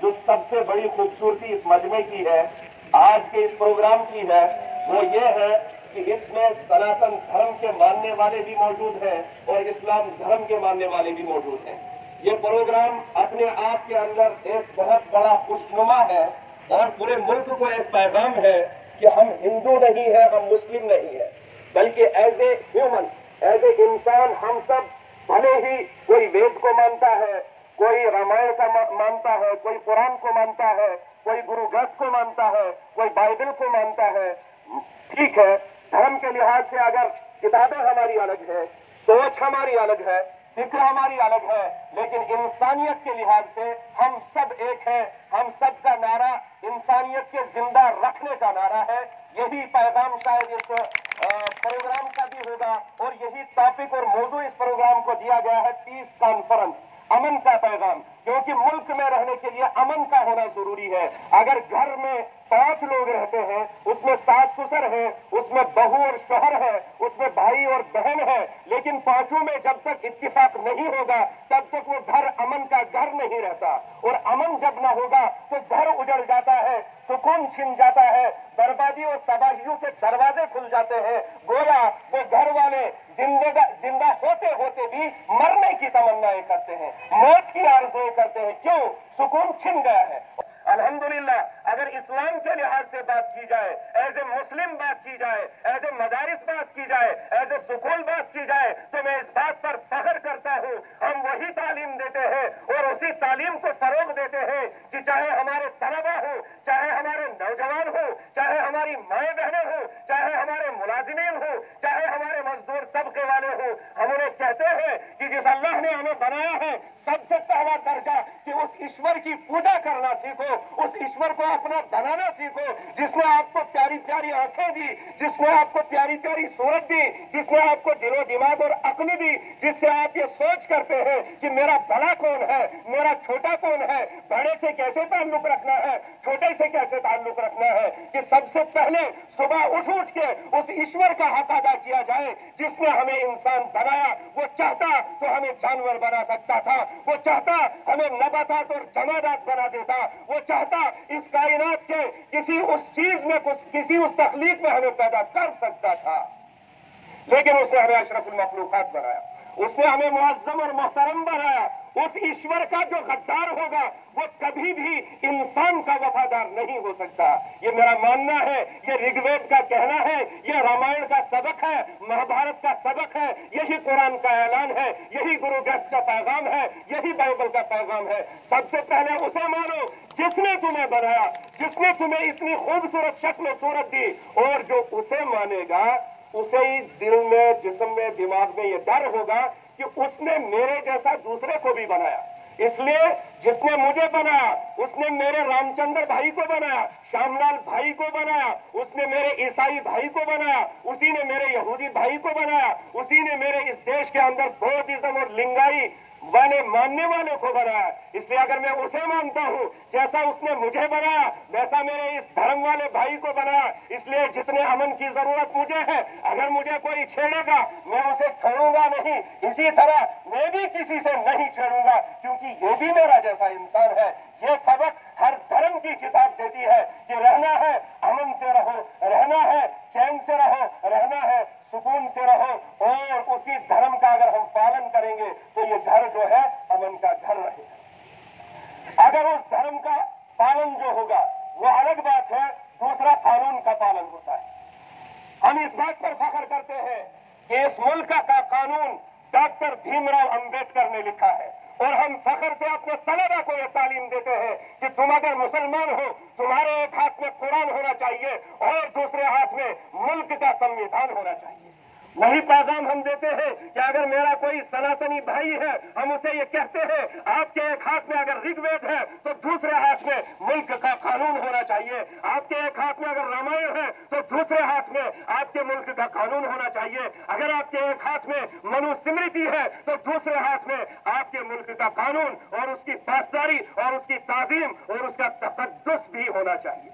जो सबसे बड़ी खूबसूरती इस मजमे की है, आज के इस प्रोग्राम की है, वो ये है कि इसमें सनातन धर्म के मानने वाले भी मौजूद हैं और इस्लाम धर्म के मानने वाले भी मौजूद हैं। ये प्रोग्राम अपने आप के अंदर एक बहुत बड़ा खुशनुमा है और पूरे मुल्क को एक पैगाम है कि हम हिंदू नहीं है, हम मुस्लिम नहीं है, बल्कि as a human, as a इंसान हम सब भले ही कोई वेद को मानता है, कोई रामायण का मानता है, कोई कुरान को मानता है, कोई गुरु ग्रंथ को मानता है, कोई बाइबल को मानता है, ठीक है, धर्म के लिहाज से अगर किताबें हमारी अलग है, सोच हमारी अलग है, फिक्र हमारी अलग है, लेकिन इंसानियत के लिहाज से हम सब एक हैं। हम सब का नारा इंसानियत के जिंदा रखने का नारा है। यही पैगाम शायद इस प्रोग्राम का भी होगा और यही टॉपिक और मौजू इस प्रोग्राम को दिया गया है, पीस कॉन्फ्रेंस, अमन का पैगाम। क्योंकि मुल्क में रहने के लिए अमन का होना जरूरी है। अगर घर में 5 लोग रहते हैं, उसमें सास ससुर है, उसमें बहू और शौहर है, उसमें भाई और बहन है, लेकिन पांचों में जब तक इत्तिफाक नहीं होगा तब तक वो घर अमन का घर नहीं रहता। और अमन जब ना होगा तो घर उजड़ जाता है, सुकून छिन जाता है, बर्बादी और तबाहियों के दरवाजे खुल जाते हैं। गोया वो घर वाले जिंदा होते होते भी मरने की तमन्नाएं करते हैं, मौत की आरज़ुएं करते हैं। क्यों? सुकून छिन गया है। अल्हम्दुलिल्लाह, अगर इस्लाम के लिहाज से बात की जाए, एज ए मुस्लिम बात की जाए, एज ए मदारिस बात की जाए, एज ए स्कूल बात की जाए, तो मैं इस बात पर फख्र करता हूँ, हम वही तालीम देते हैं और उसी तालीम को फरोग देते हैं कि चाहे हमारे तलबा हो, चाहे हमारे नौजवान हो, चाहे हमारी माएँ बहनें हो, चाहे हमारे मुलाजिमीन हो, चाहे हमारे मजदूर तबके वाले हो, हम उन्हें कहते हैं कि जिस अल्लाह ने हमें बनाया है, सबसे पहला दर्जा कि उस ईश्वर की पूजा करना सीखो, उस ईश्वर को अपना बनाना सीखो, जिसने आपको प्यारी प्यारी आंखें दी, जिसने आपको प्यारी प्यारी सूरत दी, जिसने आपको दिलो दिमाग और अक्ल दी, जिससे आप ये सोच करते हैं कि मेरा बड़ा कौन है, मेरा छोटा कौन है, बड़े से कैसे ताल्लुक रखना है, छोटे से कैसे ताल्लुक रखना है, कि सबसे पहले सुबह उठ के उस ईश्वर का हक अदा किया जाए जिसने हमें इंसान बनाया। वो चाहता तो हमें जानवर बना सकता था, वो चाहता हमें नबातात और जमादात बना देता, वो चाहता इस कायनात के किसी उस चीज में, किसी उस तखलीक में हमें पैदा कर सकता था, लेकिन उसने हमें अशरफुल मखलूकात बनाया, उसने हमें मुअज्जम और मोहतरम बनाया। उस ईश्वर का जो गद्दार होगा वो कभी भी इंसान का वफादार नहीं हो सकता। ये मेरा मानना है, ये ऋग्वेद का कहना है, ये रामायण का सबक है, महाभारत का सबक है, यही कुरान का ऐलान है, यही गुरु ग्रंथ का पैगाम है, यही बाइबल का पैगाम है। सबसे पहले उसे मानो जिसने तुम्हें बनाया, जिसने तुम्हें इतनी खूबसूरत शक्ल और सूरत दी, और जो उसे मानेगा उसे ही दिल में, जिस्म में, दिमाग में ये डर होगा कि उसने मेरे जैसा दूसरे को भी बनाया। इसलिए जिसने मुझे बनाया उसने मेरे रामचंद्र भाई को बनाया, श्यामलाल भाई को बनाया, उसने मेरे ईसाई भाई को बनाया, उसी ने मेरे यहूदी भाई को बनाया, उसी ने मेरे इस देश के अंदर बौद्धिज्म और लिंगाई वाले मानने वालों को बनाया। इसलिए अगर मैं उसे मानता हूँ, जैसा उसने मुझे बनाया वैसा मेरे इस धर्म वाले भाई को बनाया, इसलिए जितने अमन की जरूरत मुझे है, अगर मुझे कोई छेड़ेगा मैं उसे छोड़ूंगा नहीं, इसी तरह मैं भी किसी से नहीं छेड़ूंगा, क्योंकि ये भी मेरा जैसा इंसान है। ये सबक हर धर्म की किताब देती है कि रहना है अमन से रहो, रहना है चैन से रहो, रहना है सुकून से रहो, और उसी धर्म का अगर हम पालन करेंगे तो ये घर जो है अमन का घर रहेगा। अगर उस धर्म का पालन जो होगा वो अलग बात है, दूसरा कानून का पालन होता है। हम इस बात पर फख्र करते हैं कि इस मुल्क का कानून डॉक्टर भीमराव अंबेडकर ने लिखा है, और हम फख्र से अपने तलबा को यह तालीम देते हैं कि तुम अगर मुसलमान हो, तुम्हारे एक हाथ में कुरान होना चाहिए और दूसरे हाथ में मुल्क का संविधान होना चाहिए। वही पैगाम हम देते हैं कि अगर मेरा कोई सनातनी भाई है, हम उसे ये कहते हैं आपके एक हाथ में अगर ऋग्वेद है तो दूसरे हाथ में मुल्क का कानून होना चाहिए, आपके एक हाथ में अगर रामायण है तो दूसरे हाथ में आपके मुल्क का कानून होना चाहिए, अगर आपके एक हाथ में मनुस्मृति है तो दूसरे हाथ में आपके मुल्क का कानून और उसकी पासदारी और उसकी ताजीम और उसका तकद्दुस भी होना चाहिए।